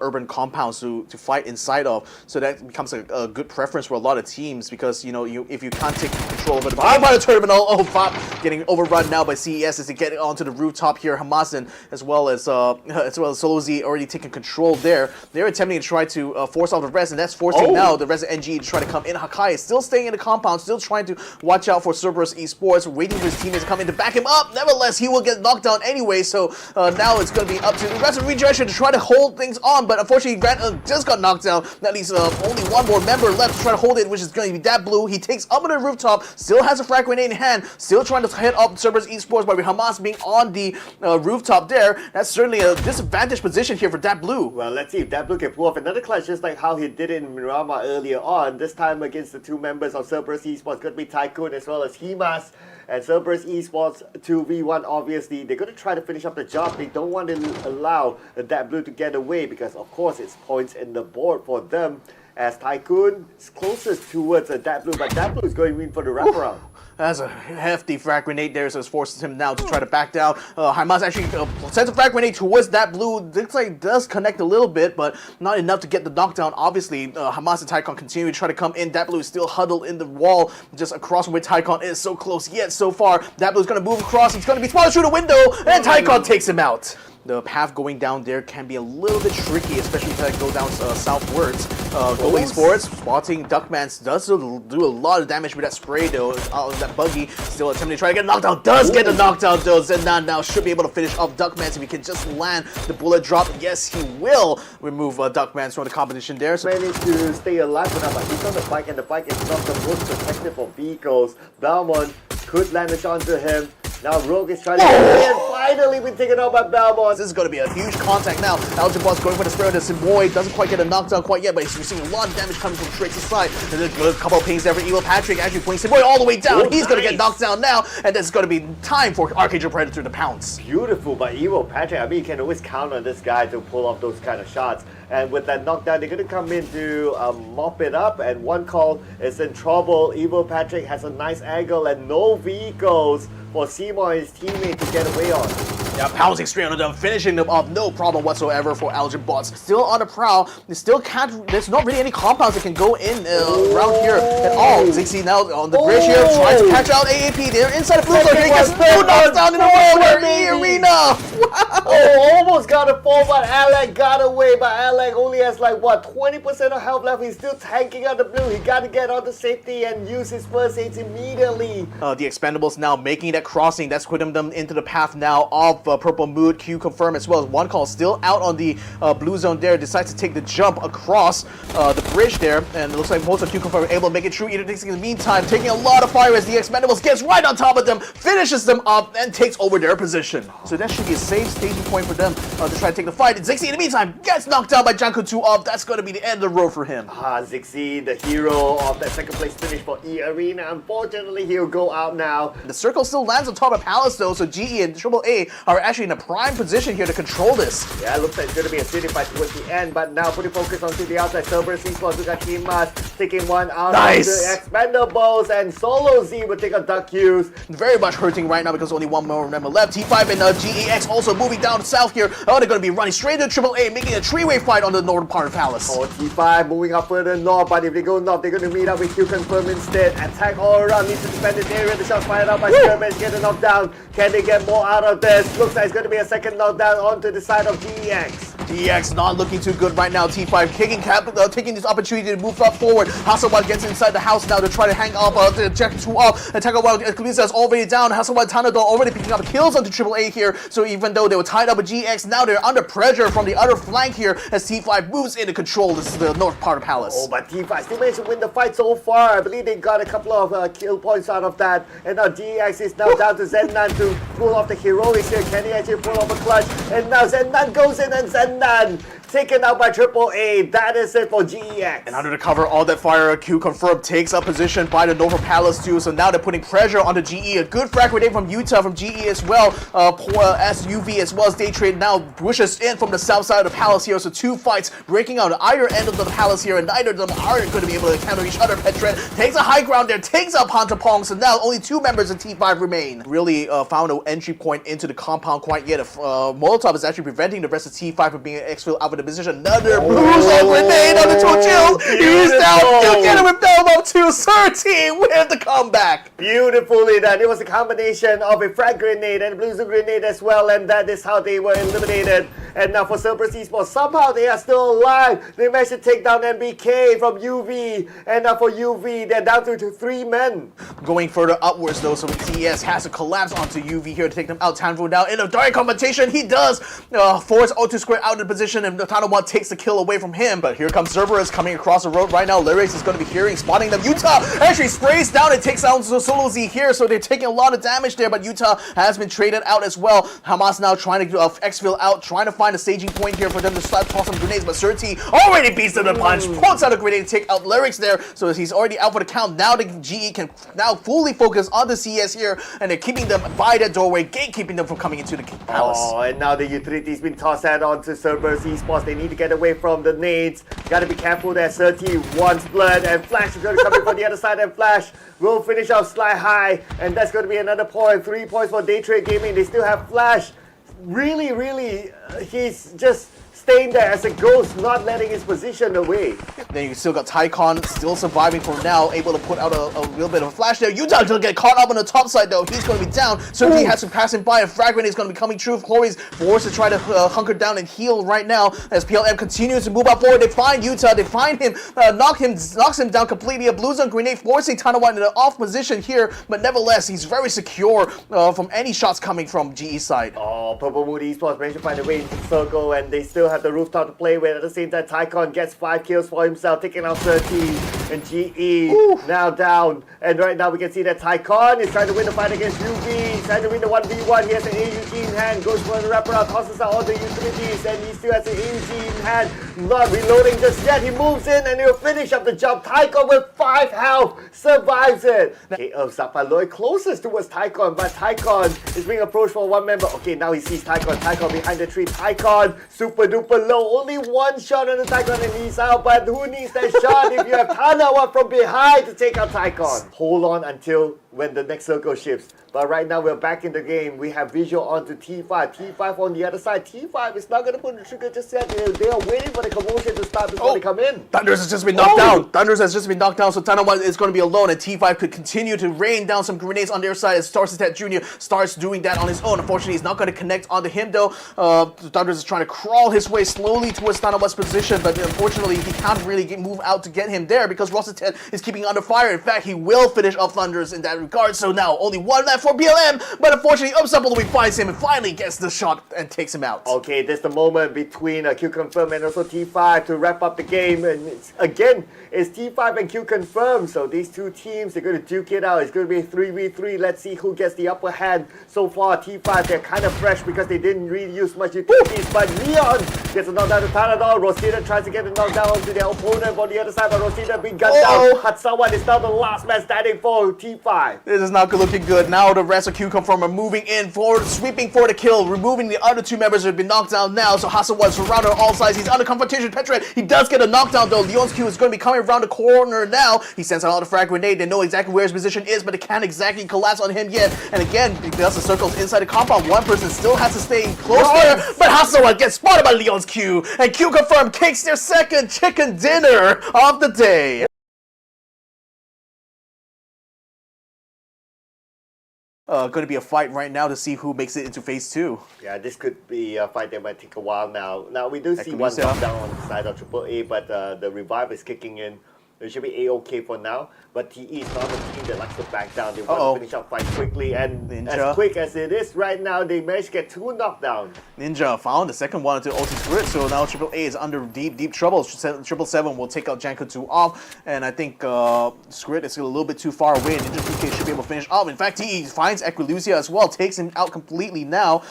urban compounds to fight inside of, so that becomes a good preference for a lot of teams, because if you can't take control of it by the Terminal, Fop getting overrun now by CES as they get onto the rooftop here. Hamasin as well as Solo Z already taking control there. They're attempting to try to force off the rest, and that's forcing now the rest of NG to try to come in. Hakai is still staying in the compound, still trying to watch out for CERBERUS Esports, waiting for his teammates to come in to back him up. Nevertheless, he will get knocked down anyway, so now it's going to be up to the rest of Regeneration to try to hold things on, but unfortunately Grant just got knocked down. That leaves only one more member left to try to hold it, which is going to be that blue. He takes up on the rooftop, still has a frag grenade in hand, still trying to hit up CERBERUS Esports, but with Hamas being on the rooftop there, that's certainly a disadvantaged position here for that blue. Well, let's see if that blue can pull off another clutch, just like how he did it in Mirama earlier on. This time against the two members of CERBERUS Esports, going to be Tycoon as well as Himas. And CERBERUS Esports 2v1, obviously, they're going to try to finish up the job. They don't want to allow that blue to get away because, of course, it's points in the board for them. As Tycoon is closest towards that blue, but that blue is going in for the wraparound. That's a hefty frag grenade there, so it's forces him now to try to back down. Hamas actually sends a frag grenade towards that blue. Looks like it does connect a little bit, but not enough to get the knockdown. Obviously, Hamas and Tycon continue to try to come in. That blue is still huddled in the wall, just across from where Tycon is. So close yet so far. That blue is going to move across. He's going to be spotted through the window, and Tycon takes him out. the path going down there can be a little bit tricky, especially if I go down southwards. Global Esports spotting Duckman does do a lot of damage with that spray though. Out of that buggy, still attempting to try to get a knockdown. Does get the knockdown though. Zendan now should be able to finish off Duckman if he can just land the bullet drop. Yes, he will remove Duckman from the competition there. So managed to stay alive for now, but he's on the bike, and the bike is not the most protective for vehicles. Belmont could land a shot to him. Now Rogue is trying to and finally been taken out by Belmont. This is going to be a huge contact now. Algebot's going for the spray on the Simoy. Doesn't quite get a knockdown quite yet, but he's receiving a lot of damage coming from Trix's side. And then a couple of pings there for Evil Patrick, actually pulling Simoy all the way down. He's going to get knocked down now, and there's going to be time for Arkangel Predator to pounce. Beautiful by Evil Patrick. I mean, you can always count on this guy to pull off those kind of shots. And with that knockdown, they're going to come in to mop it up. And one call is in trouble. Evil Patrick has a nice angle and no vehicles for Seymour and his teammate to get away on. Yeah, pouncing straight on them, finishing them off, no problem whatsoever for Algebot. Still on the prowl, they still can't, there's not really any compounds that can go in around here at all. Zixi now on the bridge here, trying to catch out AAP. They're inside the blue zone, he gets no knockdown in a row there, eArena! Wow! Oh, almost got a fall, but Alec got away. But Alec only has like, what, 20% of health left. He's still tanking out the blue. He got to get on the safety and use his first aids immediately. The Expendables now making that crossing, that's putting them into the path now of Purple Mood, QConfirm, as well as one call still out on the blue zone there, decides to take the jump across the bridge there, and it looks like most of QConfirm are able to make it through. In the meantime, taking a lot of fire as the Expendables gets right on top of them, finishes them up, and takes over their position. So that should be a safe staging point for them to try to take the fight. And Zixi in the meantime gets knocked down by Janko 2 off. That's going to be the end of the road for him. Zixi, the hero of that second place finish for eArena. Unfortunately, he'll go out now. The circle still lands on top of Palace though, so GE and AAA are actually in a prime position here to control this. Yeah, it looks like it's going to be a city fight towards the end, but now putting focus onto the outside. CERBERUS Esports, we got Team Mas taking one out of the Expendables, and Solo Z will take a duck use. Very much hurting right now because only one more member left. T5 and GEX also moving down south here. Oh, they're going to be running straight to AAA, making a three-way fight on the northern part of Palace. Oh, T5 moving up further north, but if they go north, they're going to meet up with QConfirm instead. Attack all around, needs to defend this area. The shots fired out by CERBERUS, get a knockdown. Can they get more out of this? Looks like it's going to be a second knockdown onto the side of GEX. GEX not looking too good right now. T5 taking this opportunity to move up forward. Hasselblad gets inside the house now to try to hang up the Jack 2 off. Attack while Kalisa is already down. Hasselblad Tanadol already picking up kills onto AAA here. So even though they were tied up with GEX, now they're under pressure from the other flank here as T5 moves in to control this is the north part of Palace. Oh, but T5 still managed to win the fight so far. I believe they got a couple of kill points out of that. And now GEX is now down to Zendan to pull off the heroics here. Can he actually pull off a clutch? And now Zendan goes in, and Zendan taken out by AAA. That is it for GEX. And under the cover, all that fire, QConfirm takes up position by the Nova Palace too. So now they're putting pressure onto GE. A good frag grenade from Utah from GE as well. SUV as well as Daytrade now pushes in from the south side of the Palace here. So two fights breaking out at either end of the Palace here, and neither of them are going to be able to counter each other. Petred takes a high ground there, takes out Pantapong. So now only two members of T5 remain. Really found no entry point into the compound quite yet. Molotov is actually preventing the rest of T5 from being exfilled out of the position. Another blue zone grenade on the Torchill. He's down. He'll get it with Belmo too. 13 with the comeback. Beautifully done. It was a combination of a frag grenade and a blue zone grenade as well, and that is how they were eliminated. And now for CERBERUS Esports, somehow they are still alive. They managed to take down MBK from UV, and now for UV, they're down to 3 men. Going further upwards though, so TS has to collapse onto UV here to take them out. Tanvo now in a direct confrontation. He does force O2 Square out of the position, and Tanawan takes the kill away from him. But here comes CERBERUS coming across the road right now. Lyrics is going to be hearing, spotting them. Utah actually sprays down and takes out Solo Z here, so they're taking a lot of damage there, but Utah has been traded out as well. Hamas now trying to exfil out, trying to find a staging point here for them to start toss some grenades, but Surti already beats them to the punch, pulls out a grenade to take out Lyrics there, so he's already out for the count. Now the GE can now fully focus on the CS here, and they're keeping them by that doorway, gatekeeping them from coming into the Palace. Oh, and now the utility's been tossed out onto CERBERUS Esports. They need to get away from the nades. Gotta be careful there. Surti wants blood, and Flash is going to come in from the other side, and Flash will finish off Sly High, and that's going to be another point. 3 points for Daytrade Gaming. They still have Flash. Really, he's just staying there as a ghost, not letting his position away. Then you still got Tycon still surviving for now, able to put out a little bit of a flash there. Utah going to get caught up on the top side though. He's going to be down. Certainly has to pass him by. A frag grenade is going to be coming true. Chloe's forced to try to hunker down and heal right now as PLM continues to move up forward. They find Utah. They find him. Knocks him down completely. A blue zone grenade forcing Tanawan in an off position here, but nevertheless he's very secure from any shots coming from GE side. Oh, Purple Moon Esports managed to find a way into the circle, and they still have the rooftop to play with. At the same time, Tycon gets 5 kills for himself, taking out 13, and GE now down. And right now we can see that Tycon is trying to win the fight against UV. He's trying to win the 1v1. He has an AUG in hand, goes for the wraparound, tosses out all the utilities, and he still has an AUG in hand. Not reloading just yet. He moves in and he'll finish up the job. Tycon with 5 health survives it. Okay, Zapaloy closest towards Tycon, but Tycon is being approached for one member. Okay, now he sees Tycon. Tycon behind the tree. Tycon super duper low. Only one shot on the Tycon and he's out. But who needs that shot if you have Tanawa from behind to take out Tycon? Hold on until when the next circle shifts. But right now we're back in the game. We have visual onto T5. T5 on the other side. T5 is not going to put the trigger just yet. They are waiting for the commotion to start before they come in. Thunders has just been knocked down. Thunders has just been knocked down, so Tanawa is going to be alone, and T5 could continue to rain down some grenades on their side as Starset Jr. starts doing that on his own. Unfortunately, he's not going to connect onto him though. Thunders is trying to crawl his way slowly towards Tanawa's position, but unfortunately he can't really move out to get him there because Rosatet is keeping under fire. In fact, he will finish off Thunders in that regard. So now only one left for BLM, but unfortunately Unstoppable finds him and finally gets the shot and takes him out. Okay, this is the moment between QConfirm and also T5 to wrap up the game, and it's T5 and QConfirm, so these two teams, they're going to duke it out. It's going to be a 3v3. Let's see who gets the upper hand. So far, T5, they're kind of fresh because they didn't really use much utilities, but Leon gets a knockdown to Panadol. Rosita tries to get a knockdown onto their opponent on the other side, but Rosita being gunned down. Hatsawan is now the last man standing for T5. This is not looking good. Now the rest of QConfirm are moving in forward, sweeping for the kill, removing the other two members who have been knocked down now. So Hatsawan is surrounded on all sides. He's under confrontation with Petred. He does get a knockdown though. Leon's Q is going to be coming around the corner now. He sends out a frag grenade. They know exactly where his position is, but it can't exactly collapse on him yet. And again, because the circle's inside the compound, one person still has to stay close there. But Hatsawan gets spotted by Leon's Q, and QConfirm kicks their second chicken dinner of the day. Going to be a fight right now to see who makes it into phase 2. Yeah, this could be a fight that might take a while now. Now, we do see one knockdown on the side of AAA, but the revive is kicking in. It should be A-OK for now, but TE is not a team that likes to back down. They want to finish up fight quickly, and as quick as it is right now, they managed to get 2 knockdowns. Ninja found the second one to OT Spirit, so now AAA is under deep trouble. 777 will take out Janko 2 off, and I think Spirit is a little bit too far away, and Ninja 2K should be able to finish off. In fact, TE finds Equilucia as well, takes him out completely now.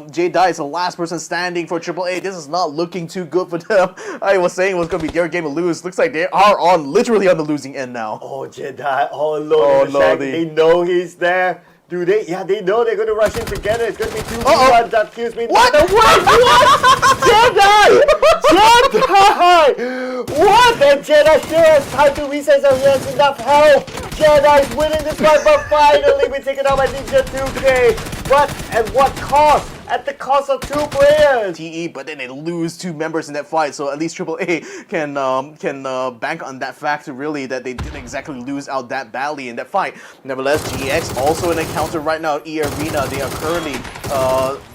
J-Dai is the last person standing for AAA. This is not looking too good for them. I was saying it was going to be their game to lose. Looks like they are literally on the losing end now. Oh, Jedi all alone in the shack. They know he's there. Do they? Yeah, they know they're going to rush in together. It's going to be 2v1. That kills me. What? What? Jedi! Jedi! What? And Jedi still has time to reset and he has enough help. Jedi's winning this fight, but finally we're taken out by Ninja 2K. But at what cost? At the cost of 2 players. TE, but then they lose 2 members in that fight, so at least AAA can bank on that fact really that they didn't exactly lose out that badly in that fight. Nevertheless, GX also in an encounter right now. eArena, they are currently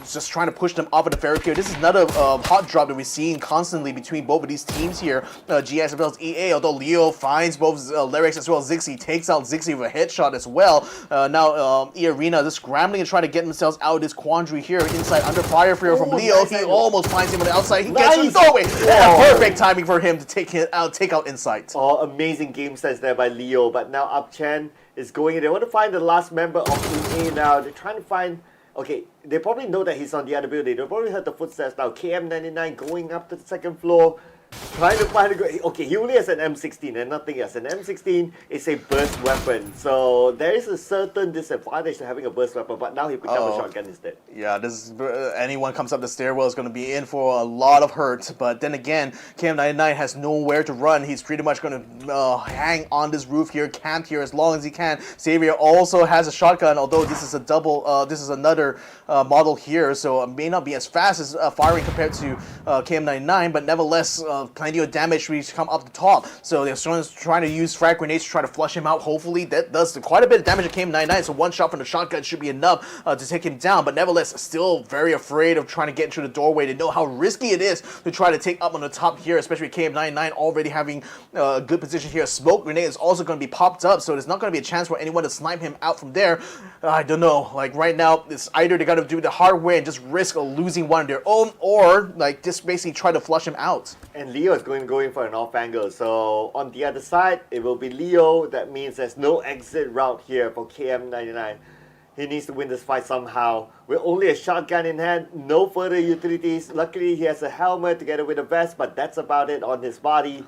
just trying to push them off of the ferry pier. This is another hot drop that we're seeing constantly between both of these teams here. GX as well as EA, although Leo finds both Lyrics as well as Zixi, takes out Zixi with a headshot as well. Now eArena just scrambling and trying to get themselves out of this quandary here inside under fire fear from Leo. Nice. He almost finds him on the outside. He gets him away. Perfect timing for him to take out Insight. Oh, amazing game sense there by Leo. But now UpChen is going in. They want to find the last member of EA now. They're trying to find... Okay, they probably know that he's on the other building. They probably heard the footsteps now. KM99 going up to the second floor. Trying to find a good... Okay, he only has an M16 and nothing else. An M16 is a burst weapon, so there is a certain disadvantage to having a burst weapon, but now he picked up a shotgun instead. Yeah, this anyone comes up the stairwell is going to be in for a lot of hurt, but then again, KM99 has nowhere to run. He's pretty much going to hang on this roof here, camp here as long as he can. Xavier also has a shotgun, although this is a double, this is another model here, so it may not be as fast as firing compared to KM99, but nevertheless, plenty of damage reach come up the top. So they're trying to use frag grenades to try to flush him out. Hopefully that does quite a bit of damage to KM99, so one shot from the shotgun should be enough to take him down, but nevertheless, still very afraid of trying to get into the doorway. They know how risky it is to try to take up on the top here, especially KM99 already having a good position here. Smoke grenade is also going to be popped up, so there's not going to be a chance for anyone to snipe him out from there. I don't know, like right now, it's either they got to do the hard way and just risk losing one of their own, or like just basically try to flush him out. And Leo is going for an off angle, so on the other side, it will be Leo. That means there's no exit route here for KM99. He needs to win this fight somehow. With only a shotgun in hand, no further utilities. Luckily, he has a helmet together with a vest, but that's about it on his body.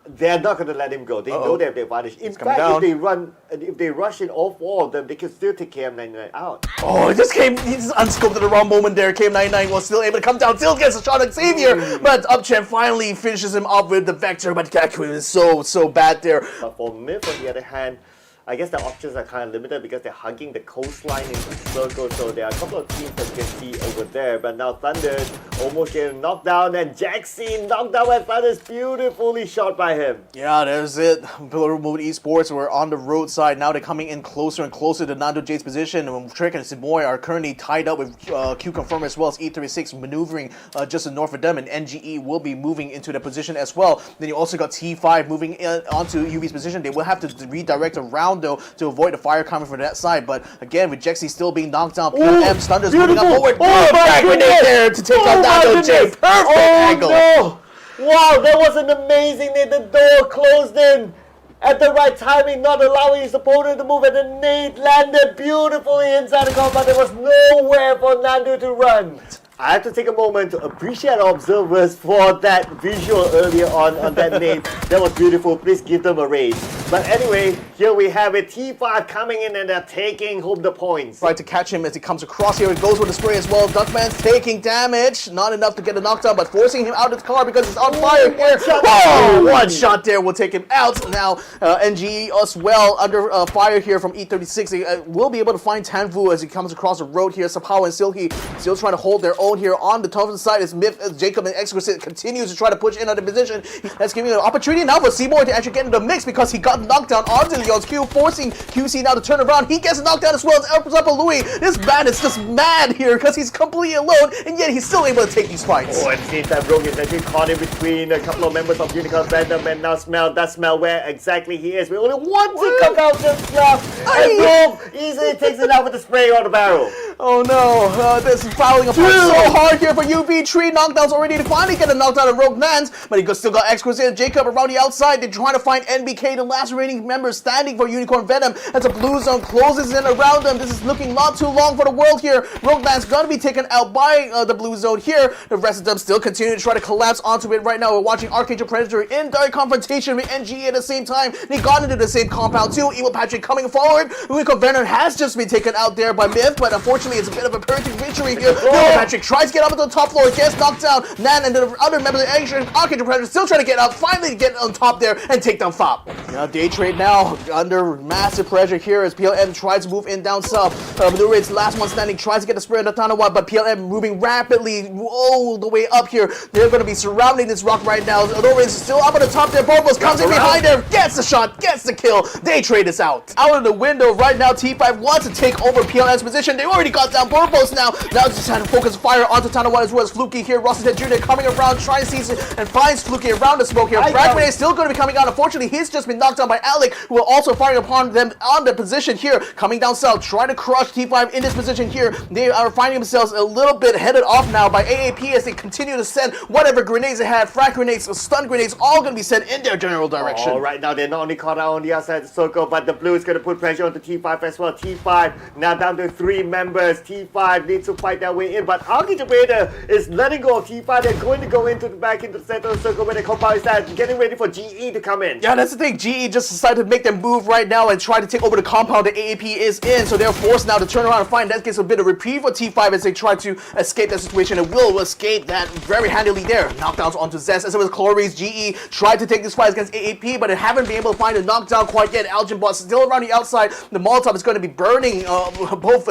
They're not going to let him go. They know they have the advantage. In fact, if they rush in all four of them, they can still take KM99 out. Oh, he just unscoped at the wrong moment there. KM99 was still able to come down, still gets a shot at Xavier, but Upchamp finally finishes him off with the Vector, but Gaku is so bad there. But for Myth, on the other hand, I guess the options are kind of limited because they're hugging the coastline in the circle, so there are a couple of teams that you can see over there. But now Thunder almost getting knocked down, and Jaxi knocked down by Thunder's beautifully shot by him. Yeah, there's it. Pillar-Remote Esports were on the roadside. Now they're coming in closer and closer to Nando Jade's position. And Trick and Simoy are currently tied up with QConfirm as well as E36 maneuvering just north of them, and NGE will be moving into the position as well. Then you also got T5 moving in onto UV's position. They will have to redirect around though to avoid the fire coming from that side, but again with Jexy still being knocked down, PLM Thunder's moving up forward. Frag grenade there to take out Nando J. Perfect angle. No. Wow, that was an amazing nade. The door closed in at the right timing, not allowing his opponent to move, and the nade landed beautifully inside the compound. There was nowhere for Nando to run. I have to take a moment to appreciate our observers for that visual earlier on that nade. That was beautiful. Please give them a raise. But anyway, here we have it. T5 coming in and they're taking home the points. Right to catch him as he comes across here. It goes with the spray as well. Duckman's taking damage. Not enough to get a knockdown, but forcing him out of the car because he's on fire here. One shot there will take him out. Now, NGE as well under fire here from E36. They will be able to find Tanvu as he comes across the road here. Sapao and Silky still trying to hold their own here on the top side as Myth, Jacob, and Exquisite continues to try to push in on the position. That's giving an opportunity now for Seymour to actually get into the mix because he got knocked down onto Leon's Q, forcing QC now to turn around. He gets knocked down as well as opens up a Louis. This man is just mad here because he's completely alone, and yet he's still able to take these fights. Oh, and since that Rogue is actually caught in between a couple of members of Unicorn Venom, and now does smell where exactly he is. We only want to come out just now, and Rogue easily takes it out with the spray on the barrel. Oh no, this is fouling apart so hard here for UV. 3 knockdowns already to finally get a knockdown of Rogue Nance, but he still got Exquisite and Jacob around the outside. They're trying to find NBK, the last remaining member standing for Unicorn Venom, as the blue zone closes in around them. This is looking not too long for the world here. Rogue Nance gonna be taken out by the blue zone here. The rest of them still continue to try to collapse onto it right now. We're watching Arkangel Predator in direct confrontation with NGE at the same time. They got into the same compound too. Evil Patrick coming forward. Unicorn Venom has just been taken out there by Myth, but unfortunately it's a bit of a pyrrhic victory here. Evil Patrick tries to get up to the top floor, gets knocked down. Nan and the other members of Arkangel Predator still trying to get up, finally get on top there and take down FOP. Now Daytrade now under massive pressure here as PLM tries to move in down south. Manurate's last one standing tries to get the spray on the Tanawa, but PLM moving rapidly all the way up here. They're going to be surrounding this rock right now. Manurate's still up on the top there. Borbos comes in behind there, gets the shot, gets the kill. Daytrade is out. Out of the window right now, T5 wants to take over PLM's position. They already got down Borbos now. Now just trying to focus fire onto Tanawa as well as Fluky here. Rossington Jr. coming around, trying to see and finds Fluky around the smoke here. Fragment is still going to be coming out. Unfortunately, he's just been knocked down by Alec, who are also firing upon them on the position here. Coming down south, trying to crush T5 in this position here. They are finding themselves a little bit headed off now by AAP as they continue to send whatever grenades they had, frag grenades, stun grenades, all going to be sent in their general direction. Oh, right now they're not only caught out on the outside of the circle, but the blue is going to put pressure on the T5 as well. T5 now down to 3 members. players. T5 needs to fight their way in, but Arkangel Predator is letting go of T5. They're going to go back into the center of the circle where the compound is at, getting ready for GE to come in. Yeah, that's the thing. GE just decided to make them move right now and try to take over the compound that AAP is in, so they're forced now to turn around and find that gets a bit of reprieve for T5 as they try to escape that situation, and will escape that very handily there. Knockdowns onto Zest as it was Chloris. GE tried to take this fight against AAP, but they haven't been able to find a knockdown quite yet. Algenbot still around the outside. The Molotov is going to be burning both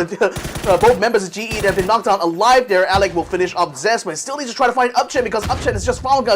members of GE that have been knocked down alive there. Alec will finish up Zest, but still needs to try to find Upchen because Upchen has just found,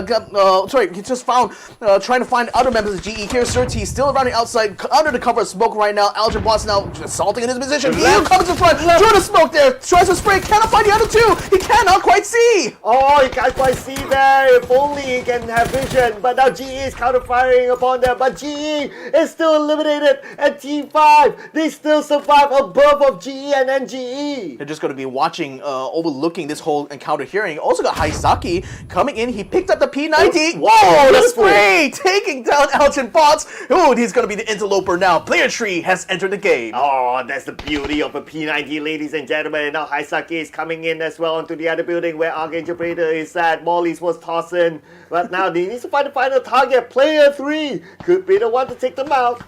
trying to find other members of GE. Here's Surti still around the outside, under the cover of smoke right now. Algenbot's now assaulting in his position. He comes in front, through the smoke there, tries to spray, cannot find the other two. He cannot quite see. Oh, he can't quite see there. If only he can have vision. But now GE is counter-firing upon them. But GE is still eliminated. And T5, they still survive above of GE and NGE. They're just going to be watching, overlooking this whole encounter here. And you also got Haizaki coming in. He picked up the P90. Whoa, the spray! Taking down Algenbot. Oh, he's going to be the interloper now. Player tree has entered the game. Oh, that's the beauty of a P90, ladies and gentlemen. And now Haizaki is coming in as well onto the other building where Arkangel Predator is at. Molly's was tossing. But now they need to find the final target. Player 3 could be the one to take them out.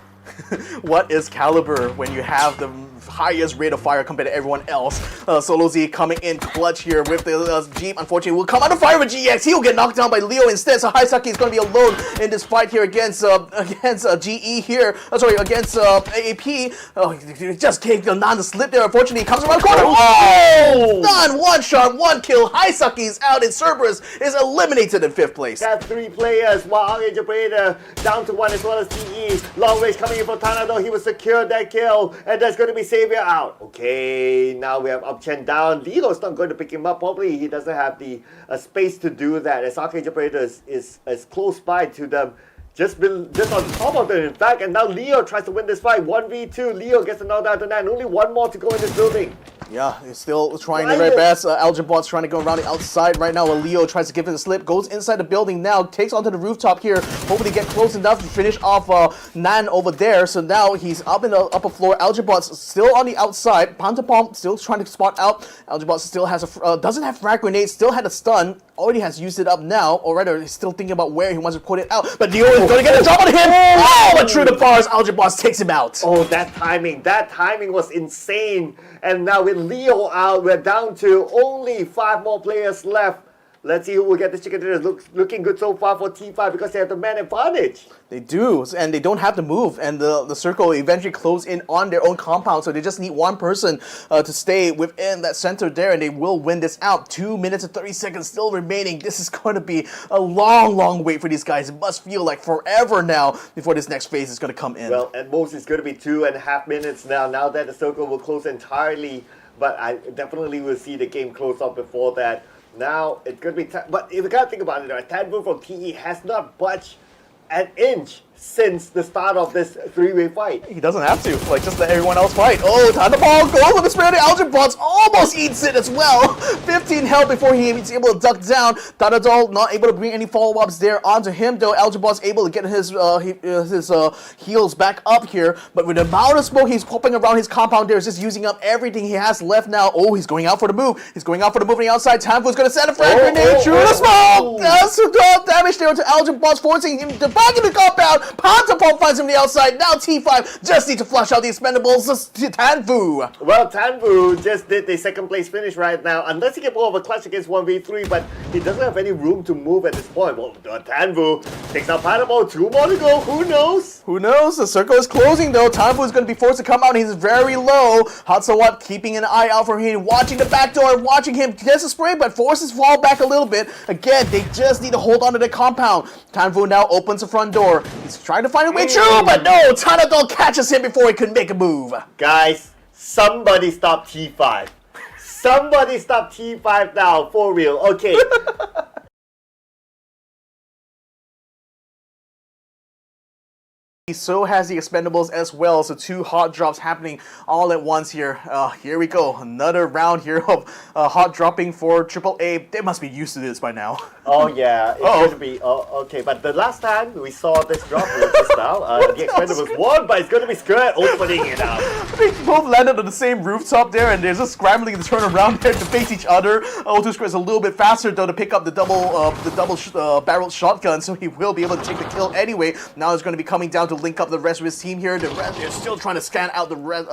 What is Caliber when you have the highest rate of fire compared to everyone else? Solo Z coming in clutch here with the Jeep. Unfortunately, will come under fire with GX. He will get knocked down by Leo instead. So Haizaki is going to be alone in this fight here against GE here. Against AAP. Oh, he just gave Yonan the slip there. Unfortunately, he comes around the corner. Oh! Done! One shot, one kill. Haizaki's out, and Cerberus is eliminated in 5th place. That's 3 players, while Arkangel Predator down to 1 as well as GE. Long range coming in from Tanado. He will secure that kill, and there's going to be Savior out. Okay, now we have Upchen down. Lilo's not going to pick him up. Probably he doesn't have the space to do that, as Arkangel Predator is as close by to them. Just on top of them, in fact, and now Leo tries to win this fight. 1v2. Leo gets a knockdown to 9. Only one more to go in this building. Yeah, he's still trying their very best. Algenbot's trying to go around the outside right now while Leo tries to give it a slip. Goes inside the building now, takes onto the rooftop here. Hopefully get close enough to finish off Nan over there. So now he's up in the upper floor. Algenbot's still on the outside. Pantapom still trying to spot out. Algenbot still has doesn't have frag grenades, still had a stun. Already has used it up now, or rather he's still thinking about where he wants to put it out. But Leo is going to get a drop on him! Oh, but through the bars, Algenbot takes him out. Oh, that timing was insane. And now with Leo out, we're down to only 5 more players left. Let's see who will get the chicken dinners. Looking good so far for T5 because they have the man advantage. They do, and they don't have to move, and the circle eventually close in on their own compound, so they just need one person to stay within that center there, and they will win this out. 2 minutes and 30 seconds still remaining. This is going to be a long wait for these guys. It must feel like forever now before this next phase is going to come in. Well, at most it's going to be 2.5 minutes now that the circle will close entirely, but I definitely will see the game close up before that. Now, it's going to be... But if you can't think about it, right, Tanvu from TE has not budged an inch since the start of this 3-way fight. He doesn't have to, like, just let everyone else fight. Oh, Thunderball goes with the spirit of Algenbot, almost eats it as well. 15 health before he is able to duck down. Thunderball not able to bring any follow-ups there onto him, though. Algenbot's able to get his heals back up here, but with the amount of smoke he's popping around his compound there, is just using up everything he has left now. Oh, he's going out for the move. He's going out for the move on the outside. Tanfu's going to set a frag grenade through the smoke. That's 12 damage there to Algenbot, forcing him to back in the compound. Pantapom finds him on the outside. Now T5 just need to flush out the Expendables to Tanvu. Well, Tanvu just did the 2nd place finish right now. Unless he can pull off a clutch against 1v3, but he doesn't have any room to move at this point. Well, Tanvu takes out Pantapom. 2 more to go. Who knows? Who knows? The circle is closing though. Tanvu is going to be forced to come out. He's very low. Hatsawat keeping an eye out for him, watching the back door, watching him gets a spray, but forces fall back a little bit. Again, they just need to hold on to the compound. Tanvu now opens the front door. He's trying to find a way through, but no, Tanadol catches him before he could make a move. Guys, somebody stop T5. Somebody stop T5 now, for real. Okay. So has the Expendables as well, so 2 hot drops happening all at once here. Here we go, another round here of hot dropping for AAA. They must be used to this by now. Oh yeah, it's going to be, okay, but the last time we saw this drop with this now, the Expendables won, but it's going to be Skirt opening it up. They both landed on the same rooftop there, and they're just scrambling to turn around there to face each other. O2 Skirt is a little bit faster though to pick up the double barreled shotgun, so he will be able to take the kill anyway. Now it's going to be coming down to link up the rest of his team here. The rest, they're still trying to scan out the rest,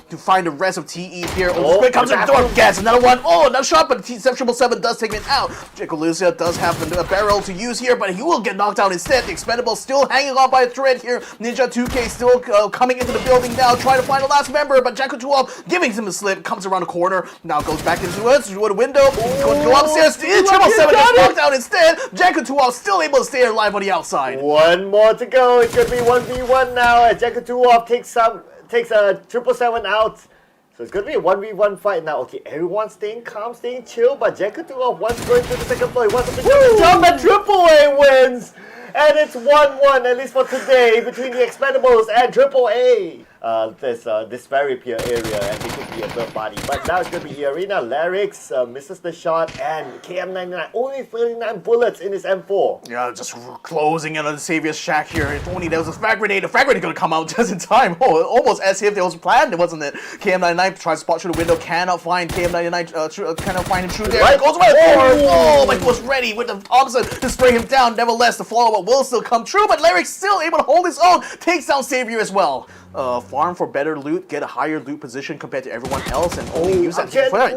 to find the rest of TE here. Quick comes in the door, gets another one. Oh, another shot, but T777 does take it out. Jacolucia does have a barrel to use here, but he will get knocked out instead. The Expendables still hanging on by a thread here. Ninja 2K still coming into the building now, trying to find the last member, but Jacotuov giving him a slip, comes around the corner, now goes back into the window, go upstairs. 777 gets knocked out instead. Jacotuov still able to stay alive on the outside. One more to go. It's going to be 1v1 now as Jacotuov takes a 777 out. So it's going to be a 1v1 fight now. Okay, everyone's staying calm, staying chill, but Jacotuov wants going to the second floor. He wants to pick up the jump, and AAA wins! And it's 1-1, at least for today, between the Expendables and AAA. This very pure area, and they could be a third party. But now it's going to be eArena. Larix misses the shot, and KM99 only 39 bullets in his M4. Yeah, just closing in on the Savior's shack here. If only there was a frag grenade. The frag grenade going to come out just in time. Oh, almost as if there was planned, wasn't it? KM99 tries to spot through the window, cannot find KM99, cannot find him through there. Right. Goes away. Oh, but he was ready with the Thompson to spray him down. Nevertheless, the follow-up will still come true, but Larix still able to hold his own. Takes down Savior as well. Farm for better loot, get a higher loot position compared to everyone else, and only use that to fight.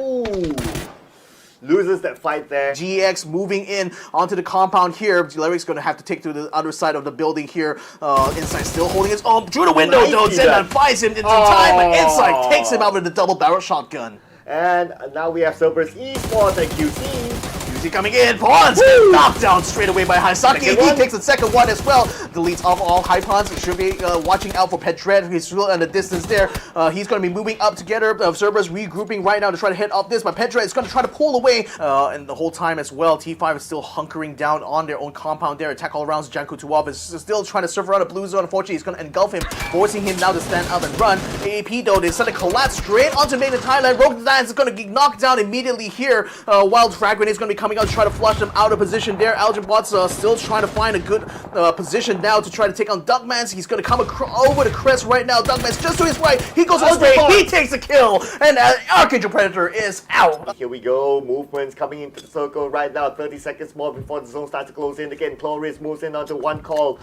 Loses that fight there. GX moving in onto the compound here. Larry's going to have to take to the other side of the building here. Inside still holding his own through the window though. Zendan finds him in time, but Inside takes him out with the double barrel shotgun. And now we have CERBERUS Esports and QC. Coming in, Pawns get knocked down straight away by Haisaki. He takes the second one as well. Deletes off all high pawns. Should be watching out for Petred. He's still in the distance there. He's going to be moving up together. CERBERUS regrouping right now to try to head off this, but Petred is going to try to pull away. And the whole time as well, T5 is still hunkering down on their own compound there. Attack all around. Jacotuov is still trying to surf around the blue zone. Unfortunately, he's going to engulf him, forcing him now to stand up and run. AAP though, they suddenly collapse straight onto Made in Thailand. Rogue Dance is going to get knocked down immediately here. While Frag Grenade is going to be coming out to try to flush them out of position there. Algebot's still trying to find a good position now to try to take on Duckmans. He's going to come over the crest right now. Duckmans just to his right. He goes astray. He takes the kill. And Arkangel Predator is out. Here we go. Movements coming into the circle right now. 30 seconds more before the zone starts to close in. Again, Cloris moves in onto one call.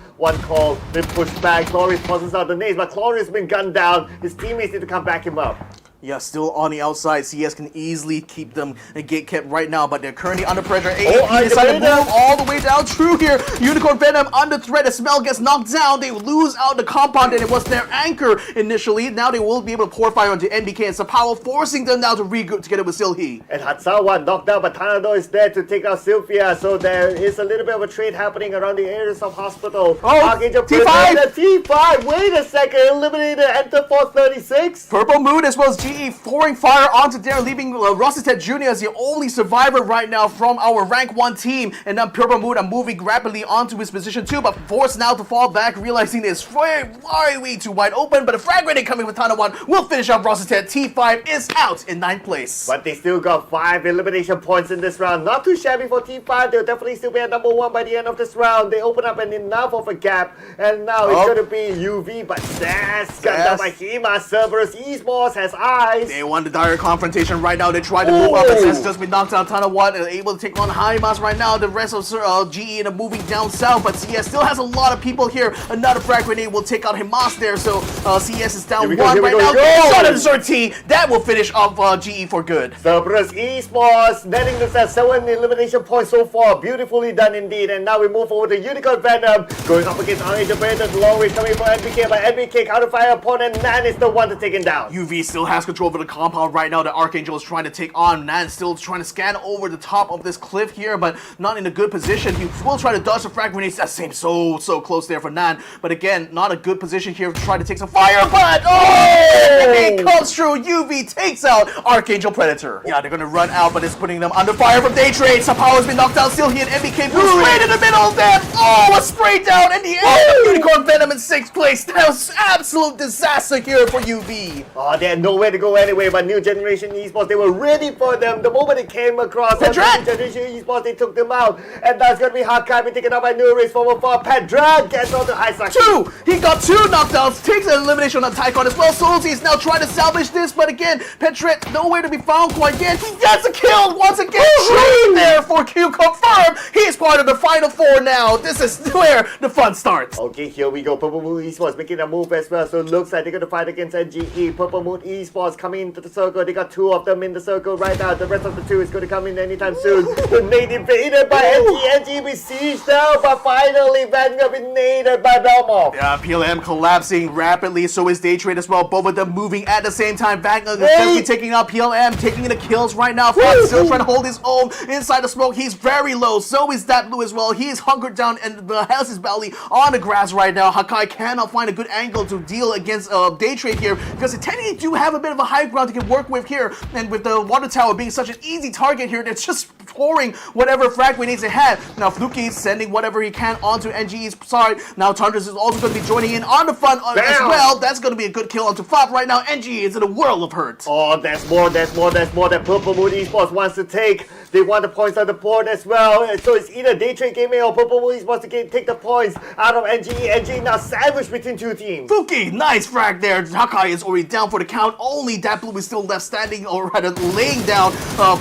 Then push back. Cloris tosses out the nades, but Cloris has been gunned down. His teammates need to come back him up. Yeah, still on the outside. CS can easily keep them gate-kept right now, but they're currently under pressure. AAP decided to move all the way down through here. Unicorn Venom under threat. The Smell gets knocked down. They lose out the compound, and it was their anchor initially. Now they will be able to pour fire onto NBK and Sapawa, forcing them now to regroup together with Silhi. And Hatsawa knocked out, but Tanado is there to take out Sylvia, so there is a little bit of a trade happening around the areas of hospital. Oh, T5! T5! Wait a second, eliminated Enter 436. Purple Moon as well as GE pouring fire onto there, leaving Rossitet Jr. as the only survivor right now from our rank 1 team. And then Purple Moon are moving rapidly onto his position too, but forced now to fall back, realizing it's way too wide open. But a frag grenade coming with Tanawan will finish off Rossitet. T5 is out in 9th place. But they still got 5 elimination points in this round. Not too shabby for T5. They'll definitely still be at number 1 by the end of this round. They open up enough of a gap, and now it's going to be UV, but Sass got down by Hema. CERBERUS Esports has eyes. They want the direct confrontation right now. They try to move up, but Sass just been knocked out. Tanawan is able to take on Haimas right now. The rest of GE are moving down south, but CS still has a lot of people here. Another frag grenade will take out Himas there, so CS is down 1 right now. Shot at the sortie. That will finish off GE for good. CERBERUS Esports netting themselves 7 elimination points so far. Beautifully done indeed. And now we move over to Unicorn Venom going up against Arkangel Predator. Long range coming for NBK, but NBK counter fire upon, and Nan is the one to take him down. UV still has control over the compound right now that Arkangel is trying to take on. Nan still trying to scan over the top of this cliff here, but not in a good position. He will try to dodge the frag grenades. That seems so close there for Nan. But again, not a good position here to try to take some fire, but it comes through. UV takes out Arkangel Predator. Yeah, they're gonna run out, but it's putting them under fire from Daytrade. Some power has been knocked down. Still here, MBK moves right in the middle of them. Oh, a spray down in the end. Unicorn Venom in 6th place. That was absolute disaster here for UV. Oh, they had nowhere to go anyway, but New Generation Esports, they were ready for them. The moment it came across New Generation Esports, they took them out. And that's going to be Arkangel being taken out by Nuris from afar. Pedra gets on the high side. 2! He got 2 knockdowns, takes an elimination on Tycon as well. Solzy is now trying to salvage this, but again, Petret nowhere to be found quite yet. He gets a kill once again. Trade there for QConfirm. He's part of the final 4 now. This is where the fun starts. Okay, here we go. Purple Moon Esports making a move as well. So it looks like they're going to fight against NGE. Purple Moon Esports coming into the circle. They got 2 of them in the circle right now. The rest of the 2 is going to come in anytime soon. The nade invaded by NGE. NGE besieged now, but finally Vanguard been naded by Belmont. Yeah, PLM collapsing rapidly. So is Daytrade as well. Both of them moving at the same time. Vanguard is definitely taking out PLM, taking the kills right now. Fox still trying to hold his own inside the smoke. He's very low. So is that Blue as well. He is hunkered down and has his belly on the grass right now. Hakai cannot find a good angle to deal against Daytrade here because they technically do have a bit of a high ground they can work with here. And with the water tower being such an easy target here, that's just pouring whatever frag grenades they had. Now Fluky sending whatever he can onto NGE's side. Now Tundras is also going to be joining in on the front as well. That's going to be a good kill onto Fop right now. NGE is in a world of hurt. Oh, there's more that Purple Moon Esports wants to take. They want the points on the board as well. So it's either Daytrade Gaming or Purple Moon Esports to take the points out of NGE. NGE now sandwiched between 2 teams. Fluky, nice frag there. Hakai is already down for the count. Only that Blue is still left standing, or rather laying down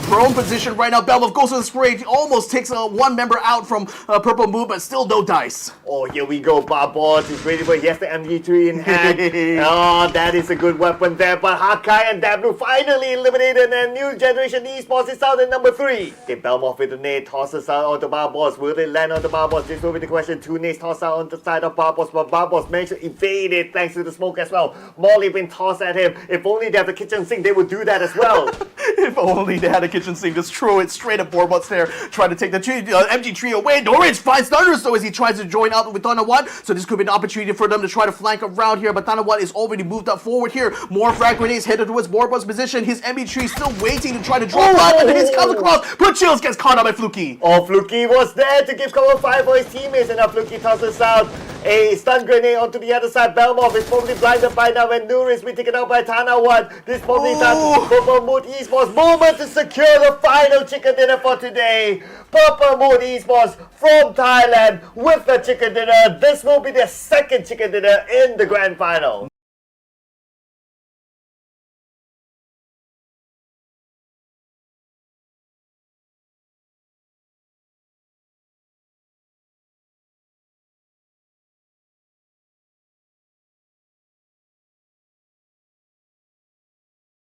prone position right now. Belmont goes to the spray. He almost takes 1 member out from Purple Moon, but still no dice. Oh, here we go. Barboss is ready for. He has the MG3 in hand. Oh, that is a good weapon there. But Hakai and Dablu finally eliminated, and New Generation Esports is out at number 3. Okay, Belmont with the nade tosses out onto Barboss. Will they land on the Barboss? This will be the question. 2 nades tossed out on the side of Barboss, but Barboss managed to evade it thanks to the smoke as well. Molly been tossed at him. If only they have the kitchen sink, they would do that as well. If only they had a kitchen sink, just throw it straight at Barboss there, trying to take the MG3 away. Norwich finds Thunders though as he tries to join out with Thunderwatt, so this could be an opportunity for them to try to flank around here, but Thunderwatt is already moved up forward here. More frag grenades headed towards Barboss' position. His MG3 still waiting to try to drop out, and his comes across, but Chills gets caught up by Fluky. Oh, Fluky was there to give cover 5 for his teammates, and now Fluky tosses out a stun grenade onto the other side. Belmont is probably blinded by now, and Nuris been taken out by Tanawat. This probably time Purple Moon Esports moment to secure the final chicken dinner for today. Purple Moon Esports from Thailand with the chicken dinner. This will be their 2nd chicken dinner in the grand final.